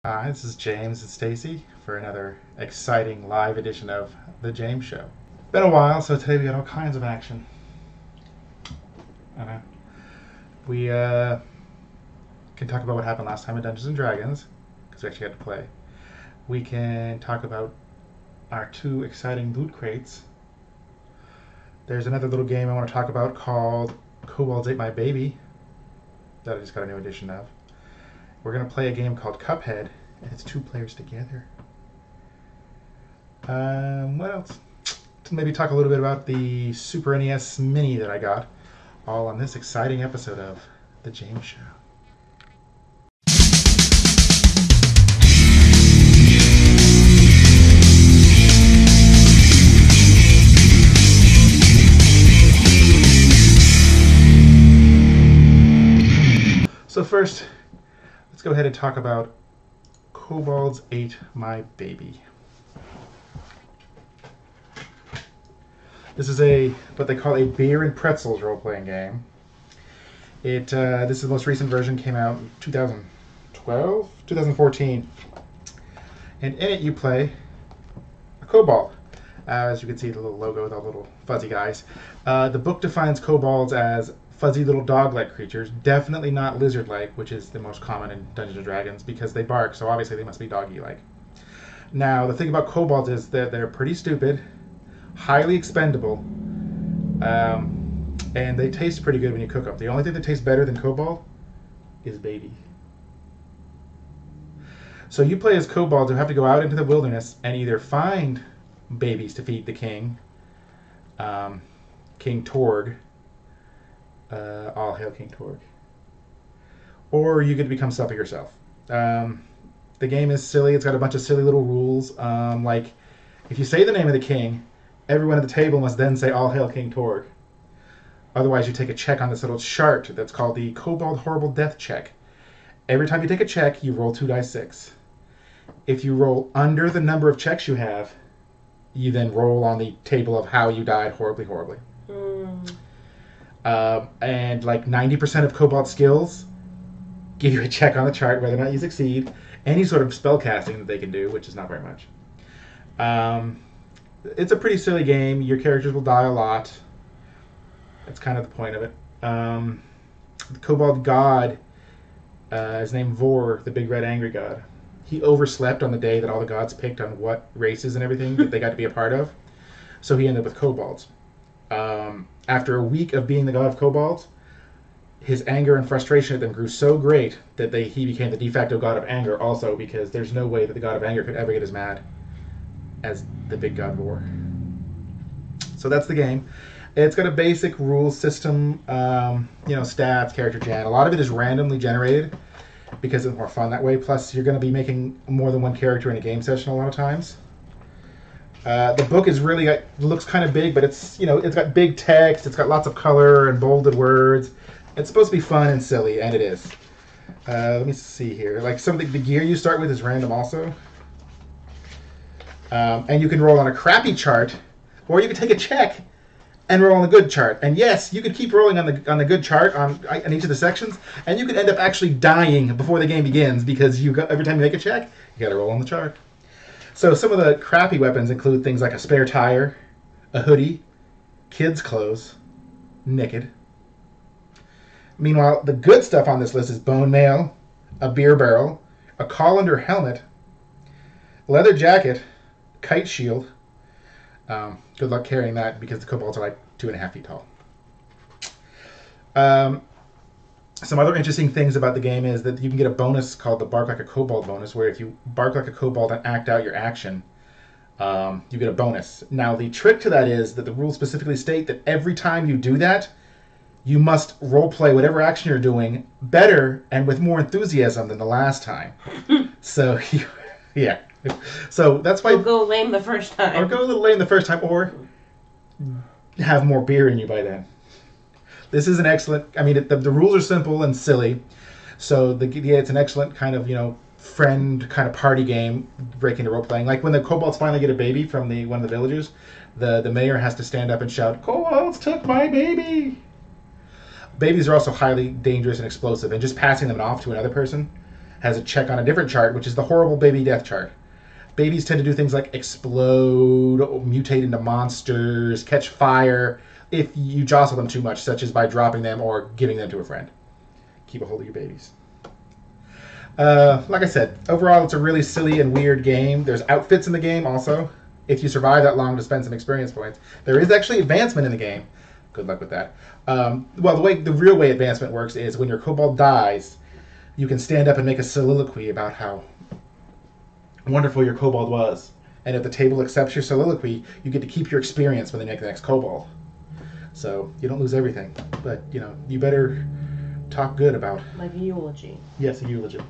Hi, this is James and Stacy for another exciting live edition of The James Show. Been a while, so today we got all kinds of action. We can talk about what happened last time in Dungeons & Dragons, because we actually had to play. We can talk about our two exciting loot crates. There's another little game I want to talk about called Kobolds Ate My Baby, that I just got a new edition of. We're going to play a game called Cuphead, and it's 2 players together. What else? To maybe talk a little bit about the Super NES Mini that I got, all on this exciting episode of The James Show. So first, let's go ahead and talk about Kobolds Ate My Baby. This is what they call a beer and pretzels role-playing game. This is the most recent version, came out in 2014. And in it you play a kobold. As you can see, the little logo with all the little fuzzy guys. The book defines kobolds as fuzzy little dog-like creatures, definitely not lizard-like, which is the most common in Dungeons & Dragons, because they bark, so obviously they must be doggy-like. Now, the thing about kobolds is that they're pretty stupid, highly expendable, and they taste pretty good when you cook them. The only thing that tastes better than kobold is baby. So you play as kobolds who have to go out into the wilderness and either find babies to feed the king, King Torg, all hail King Torg, or you get to become stuff yourself. The game is silly. It's got a bunch of silly little rules, like if you say the name of the king, everyone at the table must then say all hail King Torg. Otherwise you take a check on this little chart that's called the Kobold Horrible Death Check. Every time you take a check, you roll 2 dice 6. If you roll under the number of checks you have, you then roll on the table of how you died horribly. And like 90% of kobold skills give you a check on the chart whether or not you succeed. Any sort of spell casting that they can do, which is not very much. It's a pretty silly game. Your characters will die a lot. That's kind of the point of it. The kobold god is named Vor, the big red angry god. He overslept on the day that all the gods picked on what races and everything that they got to be a part of. So he ended up with kobolds. After a week of being the god of kobolds, his anger and frustration at them grew so great that he became the de facto god of anger also, because there's no way that the god of anger could ever get as mad as the big god Vor. So that's the game. It's got a basic rules system, stats, character gen. A lot of it is randomly generated because it's more fun that way. Plus, you're going to be making more than one character in a game session a lot of times. The book is really looks kind of big, but it's got big text. It's got lots of color and bolded words. It's supposed to be fun and silly, and it is. Let me see here. Like the gear you start with is random also, and you can roll on a crappy chart, or you can take a check and roll on the good chart. And yes, you could keep rolling on the good chart on each of the sections, and you could end up actually dying before the game begins because every time you make a check, you got to roll on the chart. So some of the crappy weapons include things like a spare tire, a hoodie, kids' clothes, naked. Meanwhile, the good stuff on this list is bone mail, a beer barrel, a colander helmet, leather jacket, kite shield. Good luck carrying that because the kobolds are like 2.5 feet tall. Some other interesting things about the game is that you can get a bonus called the Bark Like a Kobold bonus, where if you bark like a kobold and act out your action, you get a bonus. Now, the trick to that is that the rules specifically state that every time you do that, you must roleplay whatever action you're doing better and with more enthusiasm than the last time. So, yeah. So that's why... Or go lame the first time. Or go a little lame the first time, or have more beer in you by then. This is an excellent... I mean, the rules are simple and silly. So, it's an excellent kind of, friend kind of party game, breaking the role-playing. Like when the kobolds finally get a baby from one of the villagers, the mayor has to stand up and shout, "Kobolds took my baby!" Babies are also highly dangerous and explosive, and just passing them off to another person has a check on a different chart, which is the horrible baby death chart. Babies tend to do things like explode, mutate into monsters, catch fire if you jostle them too much, such as by dropping them or giving them to a friend. Keep a hold of your babies. Like I said, overall it's a really silly and weird game. There's outfits in the game also. If you survive that long to spend some experience points. There is actually advancement in the game. Good luck with that. Well, the real way advancement works is when your kobold dies, you can stand up and make a soliloquy about how wonderful your kobold was. And if the table accepts your soliloquy, you get to keep your experience when they make the next kobold. So you don't lose everything. But, you better talk good about... Like a eulogy. Yes, a eulogy.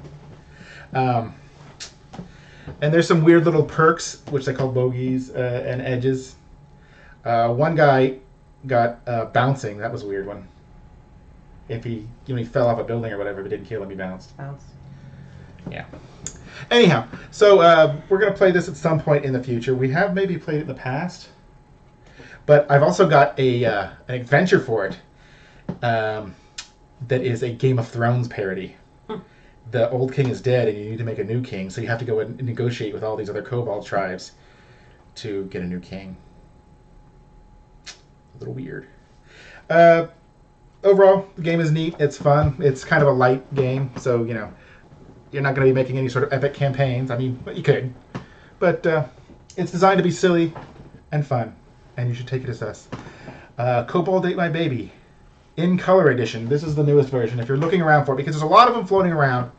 And there's some weird little perks, which they call bogeys and edges. One guy got bouncing. That was a weird one. If he fell off a building or whatever, but didn't kill him, he bounced. Bounced. Yeah. Anyhow, so we're going to play this at some point in the future. We have maybe played it in the past. But I've also got an adventure for it that is a Game of Thrones parody. The old king is dead and you need to make a new king, so you have to go and negotiate with all these other kobold tribes to get a new king. A little weird. Overall, the game is neat. It's fun. It's kind of a light game, so, you're not going to be making any sort of epic campaigns. I mean, you could. But it's designed to be silly and fun, and you should take it as us. Kobold Ate My Baby. In Color Edition. This is the newest version. If you're looking around for it, because there's a lot of them floating around.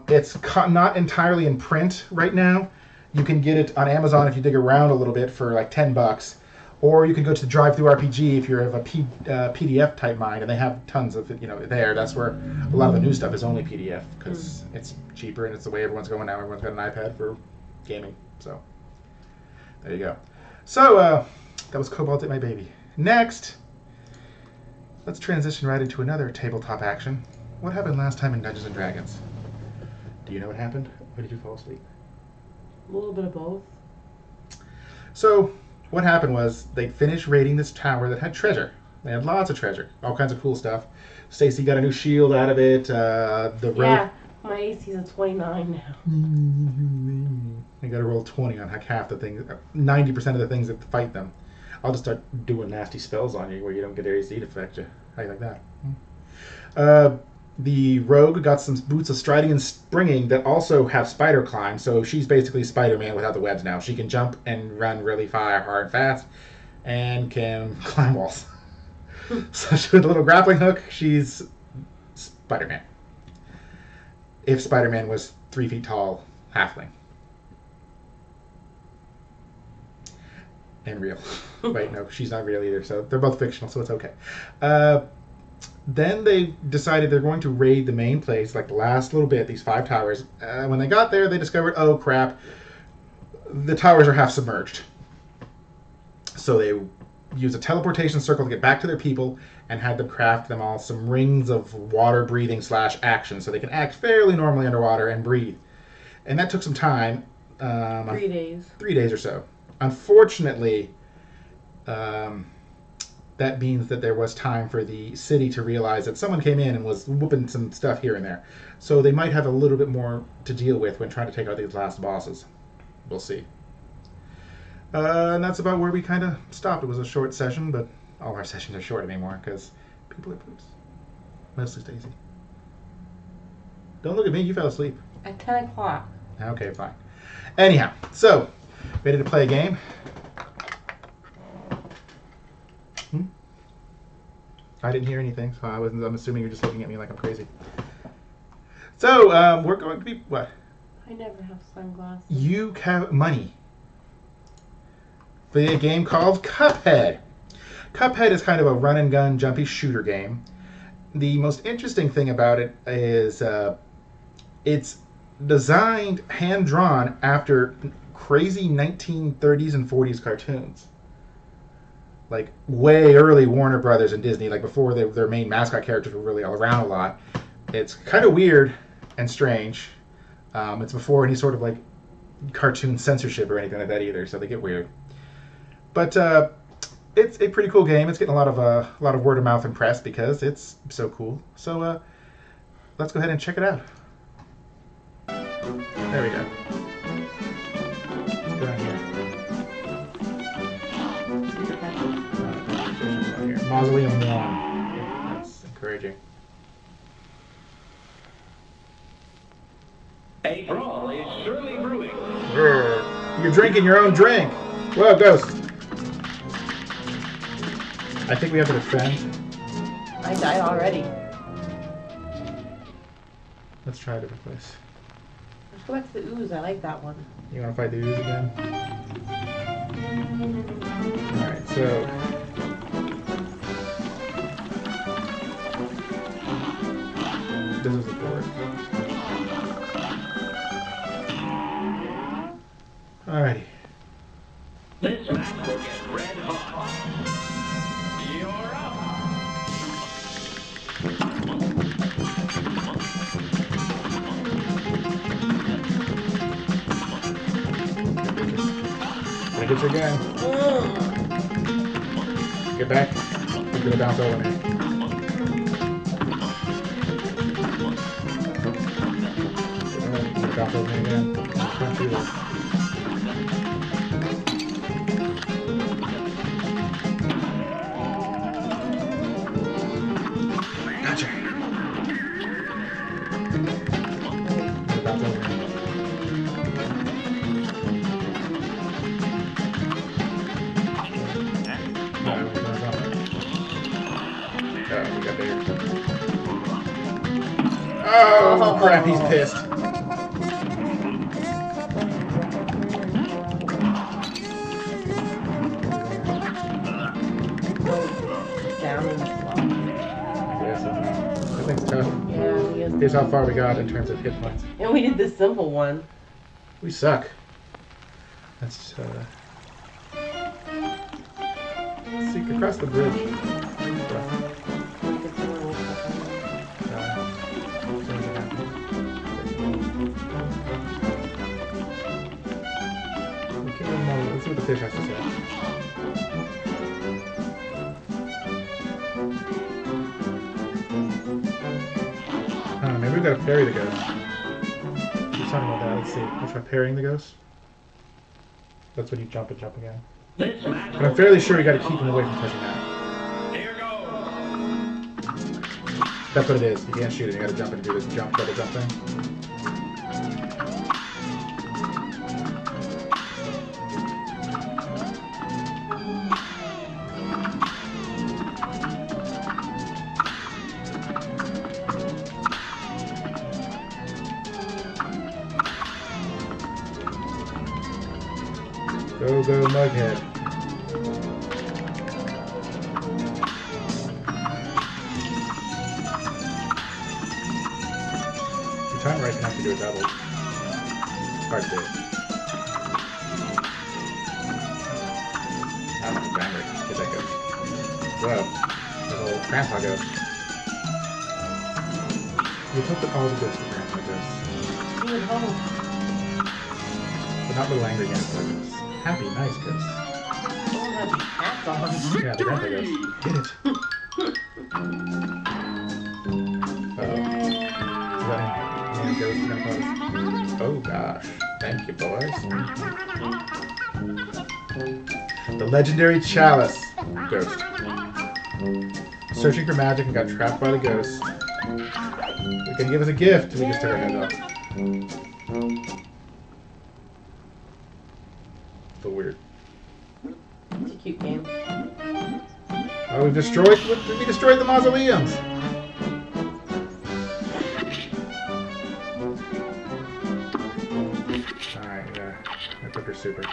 It's not entirely in print right now. You can get it on Amazon if you dig around a little bit for like $10. Or you can go to the Drive-Thru RPG if you're of a PDF type mind, and they have tons of it, there. That's where a lot of the new stuff is only PDF because it's cheaper and it's the way everyone's going now. Everyone's got an iPad for gaming. So there you go. So that was Kobolds Ate My Baby. Next, let's transition right into another tabletop action. What happened last time in Dungeons & Dragons? Do you know what happened? Or did you fall asleep? A little bit of both. So what happened was they finished raiding this tower that had treasure. They had lots of treasure, all kinds of cool stuff. Stacy got a new shield out of it. Yeah, my AC is a 29 now. I got to roll 20 on half the things, 90% of the things that fight them. I'll just start doing nasty spells on you where you don't get AC to affect you. How you like that? The rogue got some boots of striding and springing that also have spider climb, so she's basically Spider-Man without the webs now. She can jump and run really far, hard, and fast, and can climb walls. So with a little grappling hook, she's Spider-Man. If Spider-Man was 3 feet tall, halfling. And real. Wait, no, she's not real either, so they're both fictional, so it's okay. Then they decided they're going to raid the main place, like the last little bit, these 5 towers. When they got there, they discovered, oh crap, the towers are half submerged. So they used a teleportation circle to get back to their people and had them craft them all some rings of water breathing / action so they can act fairly normally underwater and breathe. And that took some time. 3 days. 3 days or so. Unfortunately, that means that there was time for the city to realize that someone came in and was whooping some stuff here and there. So they might have a little bit more to deal with when trying to take out these last bosses. We'll see. And that's about where we kind of stopped. It was a short session, but all our sessions are short anymore because people are poops. Mostly Stacy. Don't look at me, you fell asleep. At 10 o'clock. Okay, fine. Anyhow, so, ready to play a game? I didn't hear anything, so I'm assuming you're just looking at me like I'm crazy. So, we're going to be, what? I never have sunglasses. You have money. For a game called Cuphead. Cuphead is kind of a run-and-gun, jumpy shooter game. The most interesting thing about it is it's designed, hand-drawn after crazy 1930s and 40s cartoons. Like way early Warner Brothers and Disney, like before their main mascot characters were really all around a lot. It's kind of weird and strange. It's before any sort of like cartoon censorship or anything like that either, so they get weird. But it's a pretty cool game. It's getting a lot of word of mouth and press because it's so cool. So let's go ahead and check it out. There we go. Let's go down here. Mausoleum 1. That's encouraging. A brawl is surely brewing. You're drinking your own drink. Whoa, ghost. I think we have to defend. I died already. Let's try a different place. Let's go back to the ooze. I like that one. You want to fight the ooze again? Alright, so... this is the board. Alrighty. This match will get red hot. You're up. Gonna get you again. Get back. You're gonna bounce over me. You're gonna bounce over me again. Can't do that. Gotcha. You're gonna bounce over me. Oh, crap, he's pissed. Down in the slot. Yes, that thing's tough. Yeah, he is. Here's how far we got in terms of hit points. And we did the simple one. We suck. Let's seek across the bridge. Let's see what the fish has to say. Maybe we've got to parry the ghost. He's talking about that. Let's see. Let's try parrying the ghost. That's when you jump and jump again. This match But I'm fairly sure you got to keep him away from touching that. Here goes. That's what it is. You can't shoot it. You got to jump and do this jump, double jump thing. Go, go, Mughead. If you time right, you have to do a double. Hard to do. I'm angry. Get that ghost. Whoa. There's a little grandpa ghost. You took all the ghosts with grandpa ghosts. You would hope. But not little angry grandpa ghosts. Happy, nice ghosts. Someone has hats on. Yeah, the grandpa ghost. Get it. Is that any ghost gonna cause? Oh gosh. Thank you, boys. The legendary chalice ghost. Searching for magic and got trapped by the ghost. It can give us a gift. We just took our heads off. So weird. It's a cute game. Oh, we destroyed the mausoleums. Alright, I took her super.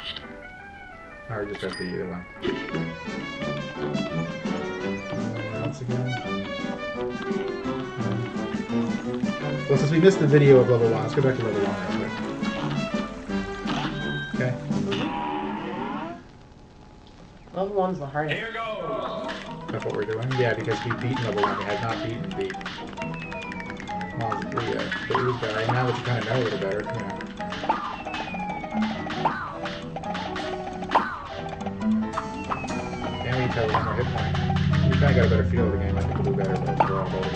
Or just have to eat it one. Once again. Well, since we missed the video of level 1, let's go back to level 1 real quick. Okay. Level 1's the hardest. Here goes. That's what we're doing? Yeah, because we've beaten level 1. We had not beaten the ooze guy. Now that you kind of know a little better, yeah. Can we tell one more hit point? We kind of got a better feel of the game. I think we'll do better, but we're all both.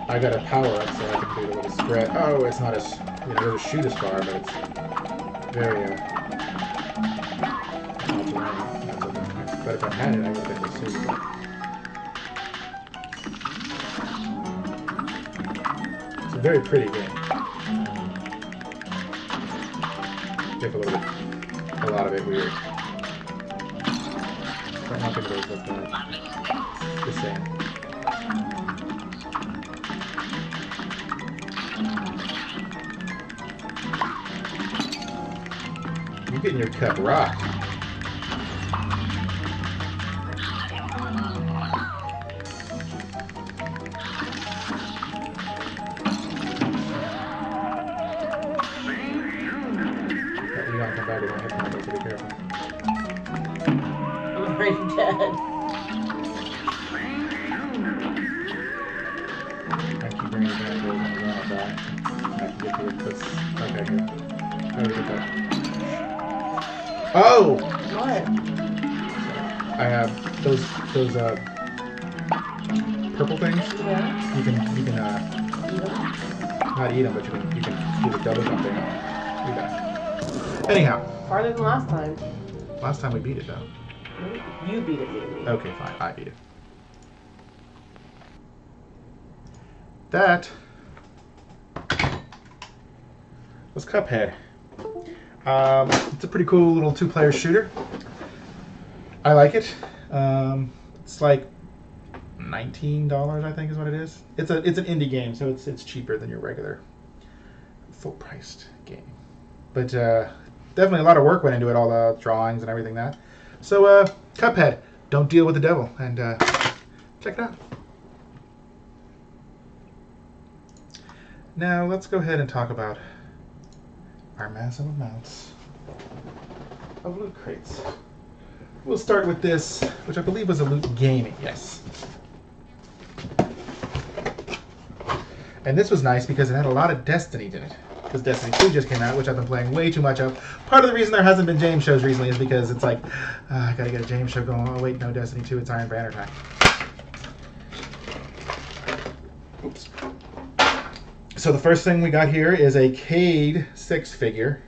I I got a power up so I can do the little spread. Oh, it's not as, you know, it doesn't shoot as far, but it's very, but if I had it, I would have been able to see it. It's a very pretty game. Take a little bit, a lot of it weird. But not going to look bad. Just saying. You're getting your cup rocked. You gotta come back with one hit combo, so be careful. I'm already dead. I keep bringing it back, goes on the ground, die. I can get to it, but okay, good. How do we get that? Oh! What? I have those purple things. Yeah. You can Eat 'em. not eat them, but you can do the double jump thing. Do that. Anyhow, Farther than last time. last time we beat it though. You beat it, maybe. Okay, fine, I beat it. That was Cuphead. It's a pretty cool little two-player shooter. I like it. It's like $19, I think, is what it is. It's an indie game, so it's cheaper than your regular full-priced game. But definitely a lot of work went into it, all the drawings and everything that. So Cuphead, don't deal with the devil, and check it out. Now let's go ahead and talk about our massive amounts of loot crates. We'll start with this, which I believe was a Loot Gaming, yes. And this was nice because it had a lot of Destiny in it. Because Destiny 2 just came out, which I've been playing way too much of. Part of the reason there hasn't been James shows recently is because it's like, I gotta get a James show going. Oh wait, no, Destiny 2, it's Iron Banner time. Oops. So the first thing we got here is a Cade 6 figure.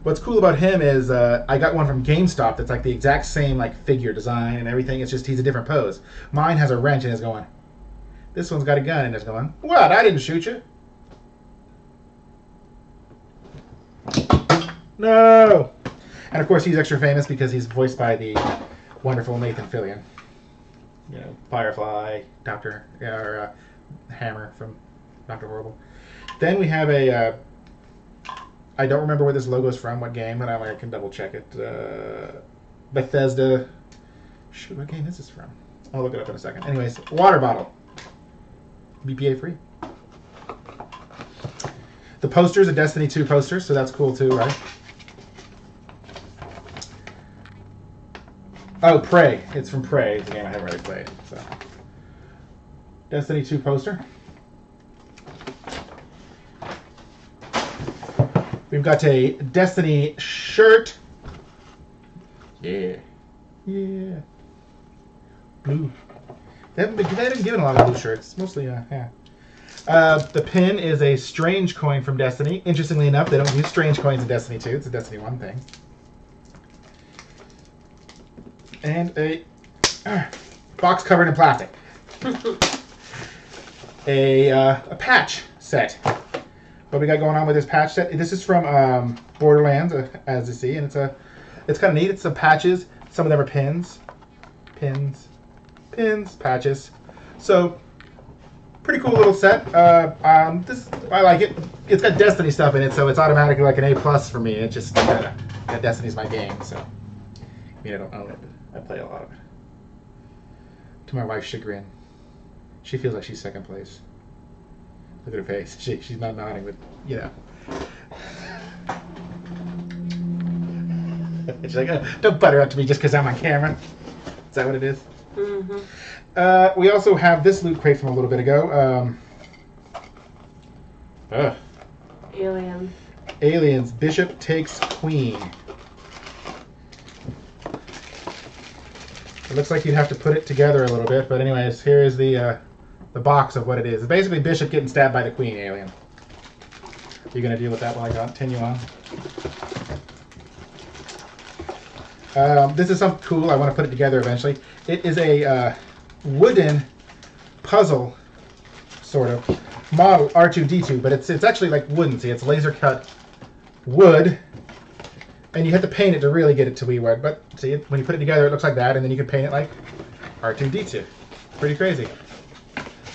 What's cool about him is I got one from GameStop that's like the exact same like figure design and everything. It's just he's a different pose. Mine has a wrench and is going. This one's got a gun and is going. What? I didn't shoot you. No. And of course he's extra famous because he's voiced by the wonderful Nathan Fillion. You know, Firefly, Dr. or Hammer from Dr. Horrible. Then we have a. I don't remember where this logo is from, what game, but I can double check it. Bethesda. Shoot, what game is this from? I'll look it up in a second. Anyways, water bottle. BPA free. The poster's a Destiny 2 poster, so that's cool too, right? Oh, Prey. It's from Prey. It's a game I haven't really played. So, Destiny 2 poster. We've got a Destiny shirt. Yeah. Yeah. Blue. They haven't given a lot of blue shirts. Mostly, yeah. The pin is a strange coin from Destiny. Interestingly enough, they don't use strange coins in Destiny 2. It's a Destiny 1 thing. And a box covered in plastic. A patch set. What we got going on with this patch set? This is from Borderlands, as you see, and it's kind of neat. It's some patches. Some of them are pins, patches. So pretty cool little set. This I like it. It's got Destiny stuff in it, so it's automatically like an A+ for me. It just Destiny's my game, so I mean I don't own it, but I play a lot of it. To my wife's chagrin, she feels like she's second place. Look at her face. She's not nodding, but you know. She's like, oh, don't butter up to me just because I'm on camera. Is that what it is? Mm-hmm. We also have this loot crate from a little bit ago. Aliens. Bishop takes Queen. It looks like you'd have to put it together a little bit, but anyways, here is the box of what it is. It's basically Bishop getting stabbed by the Queen alien. You're going to deal with that while I continue on. This is something cool. I want to put it together eventually. It is a wooden puzzle, sort of, model R2-D2, but it's actually like wooden. See, it's laser cut wood, and you have to paint it to really get it to be weird. But see, when you put it together, it looks like that, and then you can paint it like R2-D2. Pretty crazy.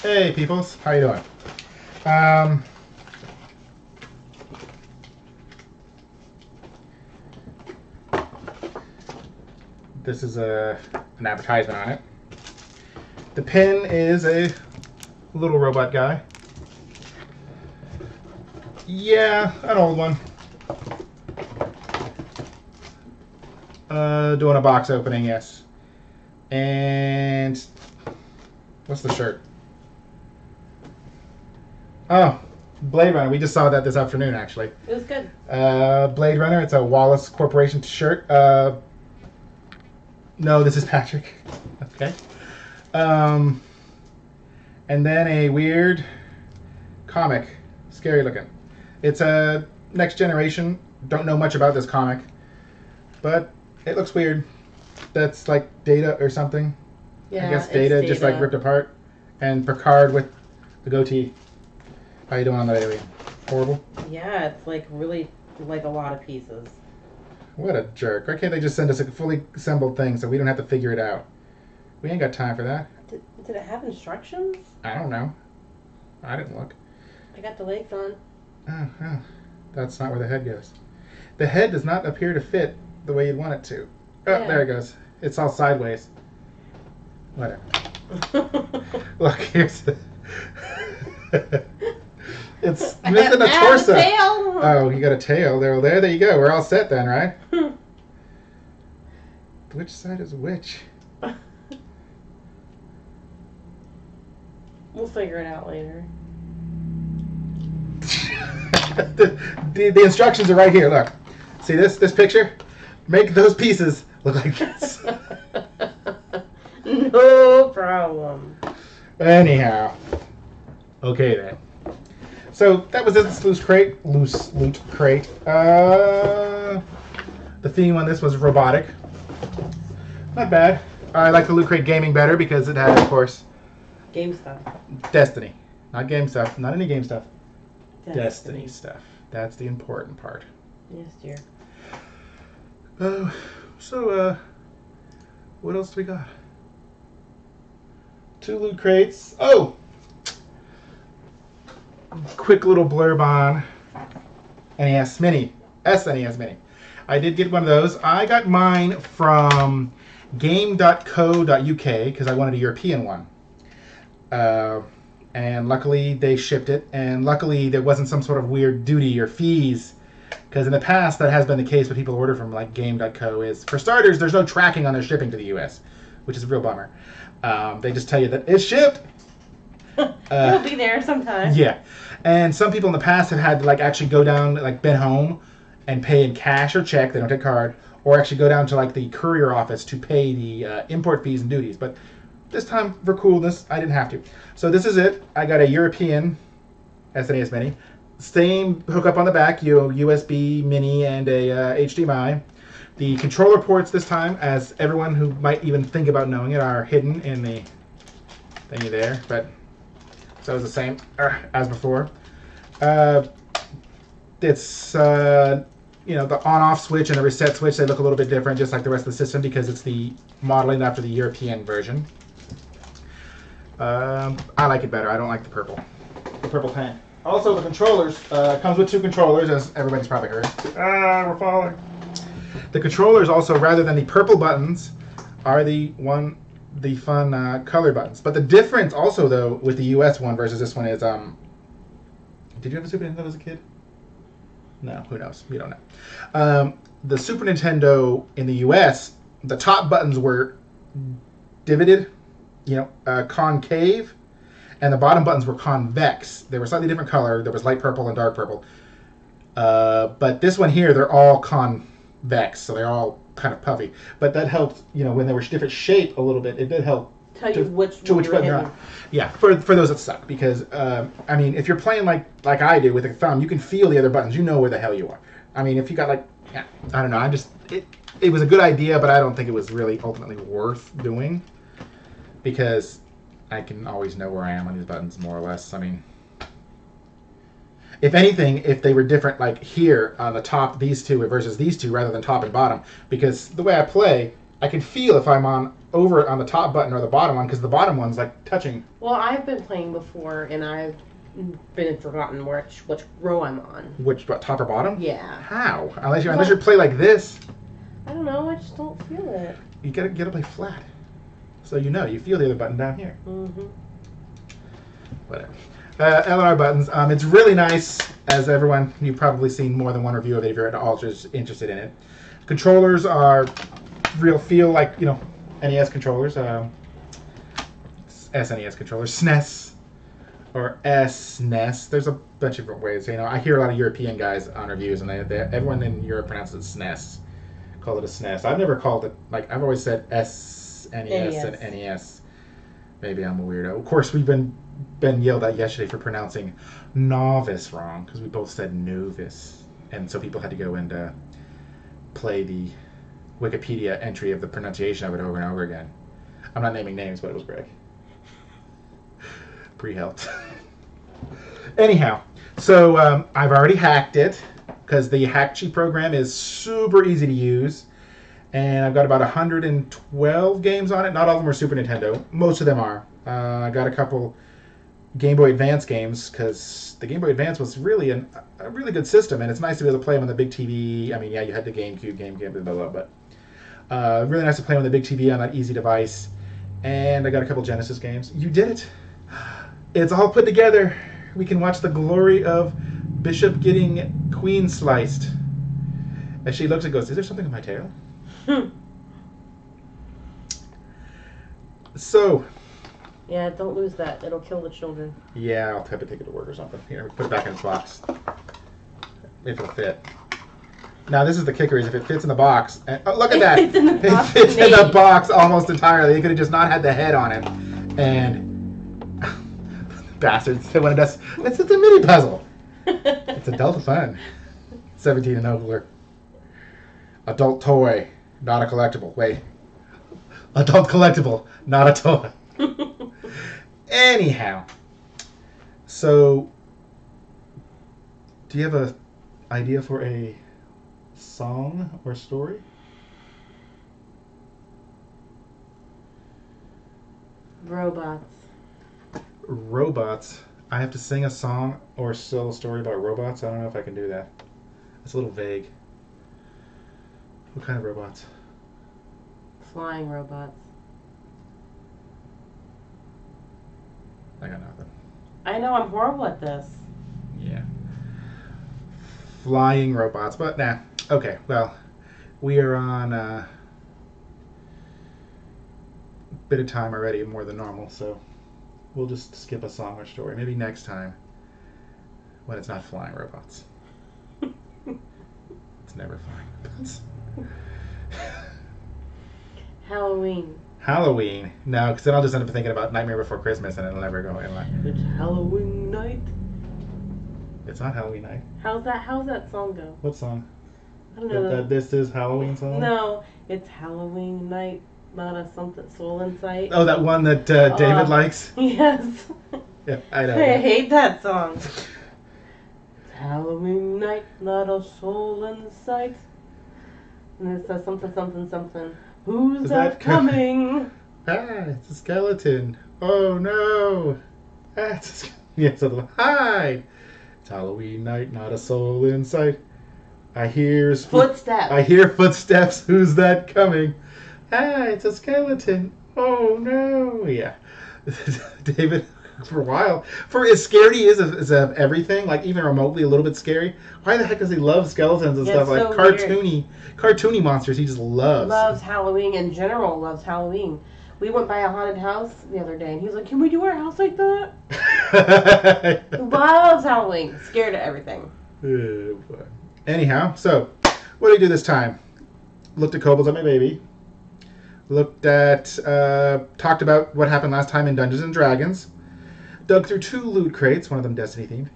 Hey, peoples, how you doing? This is an advertisement on it. The pin is a little robot guy. Yeah, an old one. Doing a box opening, yes. And what's the shirt? Oh, Blade Runner. We just saw that this afternoon, actually. It was good. Blade Runner. It's a Wallace Corporation shirt. No, this is Patrick. Okay. And then a weird comic. Scary looking. It's a Next Generation. Don't know much about this comic. But it looks weird. That's like Data or something. Yeah, I guess Data just like ripped apart. And Picard with the goatee. How you doing on that alien? Horrible? Yeah, it's like really like a lot of pieces. What a jerk. Why can't they just send us a fully assembled thing so we don't have to figure it out? We ain't got time for that. Did it have instructions? I don't know. I didn't look. I got the legs on. Oh, that's not where the head goes. The head does not appear to fit the way you'd want it to. Oh, Yeah. there it goes. It's all sideways. Whatever. Look, here's the... It's missing a torso. Tail. Oh, you got a tail. There you go. We're all set then, right? Which side is which? We'll figure it out later. the instructions are right here. Look. See this picture? Make those pieces look like this. No problem. Anyhow. Okay then. So that was this loose loot crate. The theme on this was robotic. Not bad. I like the Loot Crate Gaming better because it had, of course, Game stuff. Destiny. Not game stuff. Not any game stuff. Destiny stuff. That's the important part. Yes, dear. So, what else do we got? 2 loot crates. Oh! Quick little blurb on SNES Mini. SNES Mini. I did get one of those. I got mine from game.co.uk because I wanted a European one. And luckily they shipped it, and luckily there wasn't some sort of weird duty or fees, because in the past that has been the case when people order from like game.co. is, for starters, there's no tracking on their shipping to the US, which is a real bummer. They just tell you that it's shipped. It'll be there sometime. Yeah, and some people in the past have had to like actually go down, like been home and pay in cash or check, they don't take card, or actually go down to like the courier office to pay the import fees and duties. But this time, for coolness, I didn't have to. So this is it. I got a European SNES Mini. Same hookup on the back, USB Mini and a HDMI. The controller ports this time, as everyone who might even think about knowing it, are hidden in the thingy there. But so it's the same as before. It's the on-off switch and the reset switch, they look a little bit different, just like the rest of the system, because it's the modeling after the European version. I like it better. I don't like the purple pen. Also, the controllers comes with 2 controllers, as everybody's probably heard. We're falling. The controllers also, rather than the purple buttons, are the fun color buttons. But the difference also, though, with the US one versus this one is, did you have a Super Nintendo as a kid? No, who knows? We don't know. The Super Nintendo in the US, the top buttons were divoted, concave, and the bottom buttons were convex. They were slightly different color. There was light purple and dark purple. But this one here, they're all convex, so they're all kind of puffy. But that helped, when they were different shape a little bit, it did help. Tell you which button you're on. Yeah, for those that suck. Because, if you're playing like I do with a thumb, you can feel the other buttons. You know where the hell you are. If you got I don't know. It was a good idea, but I don't think it was really ultimately worth doing. Because I can always know where I am on these buttons, more or less. If anything, if they were different, like here on the top, these two versus these two, rather than top and bottom, because the way I play, I can feel if I'm over on the top button or the bottom one, because the bottom one's like touching. Well, I've been playing before, and I've been forgotten which row I'm on. Which, top or bottom? Yeah. How? Unless you play like this. I don't know. I just don't feel it. You gotta play flat, so you feel the other button down here. Mm-hmm. Whatever. LR buttons. It's really nice, as everyone, you've probably seen more than one review of it if you're at all just interested in it. Controllers are feel like, NES controllers, SNES controllers, SNES, or SNES. There's a bunch of different ways. I hear a lot of European guys on reviews, and everyone in Europe pronounces it SNES. Call it a SNES. I've never called it, I've always said SNES and NES. Maybe I'm a weirdo. Of course, we've been yelled at yesterday for pronouncing novice wrong, because we both said novice, and so people had to go and play the Wikipedia entry of the pronunciation of it over and over again. I'm not naming names, but it was Greg. Pre-helped. Anyhow, so I've already hacked it, because the Hackchi program is super easy to use, and I've got about 112 games on it. Not all of them are Super Nintendo. Most of them are. I got a couple Game Boy Advance games, because the Game Boy Advance was really a really good system, and it's nice to be able to play them on the big TV. You had the GameCube, blah, blah, blah, but really nice to play them on the big TV on that easy device. And I got a couple Genesis games. You did it. It's all put together. We can watch the glory of Bishop getting queen sliced. As she looks and goes, is there something in my tail? So... Yeah, don't lose that. It'll kill the children. Yeah, I'll have to take it to work or something. Here, put it back in its box. If it'll fit. Now, this is the kicker, is if it fits in the box. And, oh, look at that. It fits in the box. It fits in the box almost entirely. You could have just not had the head on it. And... bastards. When it does... It's a mini puzzle. It's adult fun. 17 and over. Adult toy, not a collectible. Wait. Adult collectible, not a toy. Anyhow, so do you have a idea for a song or story? Robots. I have to sing a song or sell a story about robots? I don't know if I can do that. It's a little vague. What kind of robots? Flying robots. I got nothing. I know, I'm horrible at this. Yeah. Flying robots, but nah. Okay, well, we are on a bit of time already, more than normal, so we'll just skip a song or story. Maybe next time, when it's not flying robots. It's never flying robots. Halloween. No, because then I'll just end up thinking about Nightmare Before Christmas, and it'll never go in. It's Halloween night. It's not Halloween night. How's that song go? What song? I don't know. This is Halloween song? No, it's Halloween night, not a something soul in sight. Oh, that one that David likes? Yes. Yeah, I know. I hate that song. It's Halloween night, not a soul in sight. And it says something. Who's that coming? It's a skeleton. Oh no. Yes, hide. It's Halloween night, not a soul in sight. I hear footsteps. Who's that coming? It's a skeleton. Oh no. Yeah. David, for a while, for as scared he is of everything, like even remotely a little bit scary, why the heck does he love skeletons and stuff? Like so cartoony monsters he just loves. Loves Halloween in general, loves Halloween. We went by a haunted house the other day and he was like, can we do our house like that? He loves Halloween. Scared of everything. Oh, boy. Anyhow, so what do you do this time? looked at Kobolds, my baby. Talked about what happened last time in Dungeons and Dragons. Dug through 2 loot crates, one of them Destiny themed.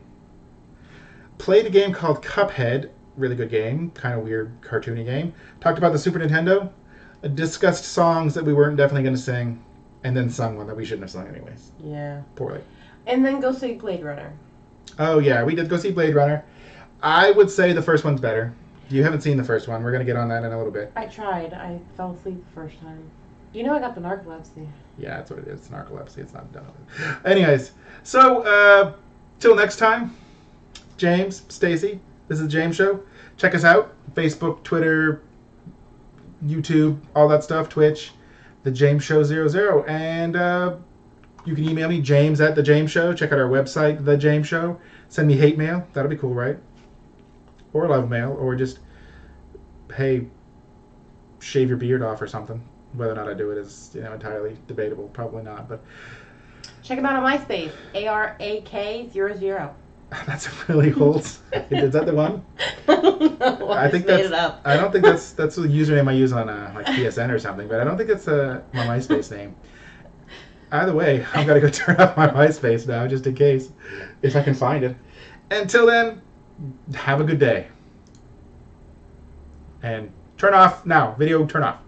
Played a game called Cuphead, really good game, kind of weird, cartoony game. Talked about the Super Nintendo. Discussed songs that we weren't definitely going to sing, and then sung one that we shouldn't have sung anyways. Yeah. Poorly. And then go see Blade Runner. Oh yeah, we did go see Blade Runner. I would say the first one's better. You haven't seen the first one. We're going to get on that in a little bit. I tried. I fell asleep the first time. You know I got the narcolepsy. Yeah, that's what it is. It's narcolepsy. It's not done. Anyways, so till next time, James, Stacy, this is the James Show. Check us out. Facebook, Twitter, YouTube, all that stuff, Twitch, The James Show 00. And you can email me, James at The James Show. Check out our website, The James Show. Send me hate mail. That'll be cool, right? Or love mail. Or just, hey, shave your beard off or something. Whether or not I do it is, entirely debatable. Probably not, but... Check them out on MySpace. ARAK00. That's really old. Is that the one? No, I think that's. made it up. I don't think that's the username I use on like PSN or something, but I don't think that's my MySpace name. Either way, I've got to go turn off my MySpace now, just in case, if I can find it. Until then, have a good day. And turn off now. Video, turn off.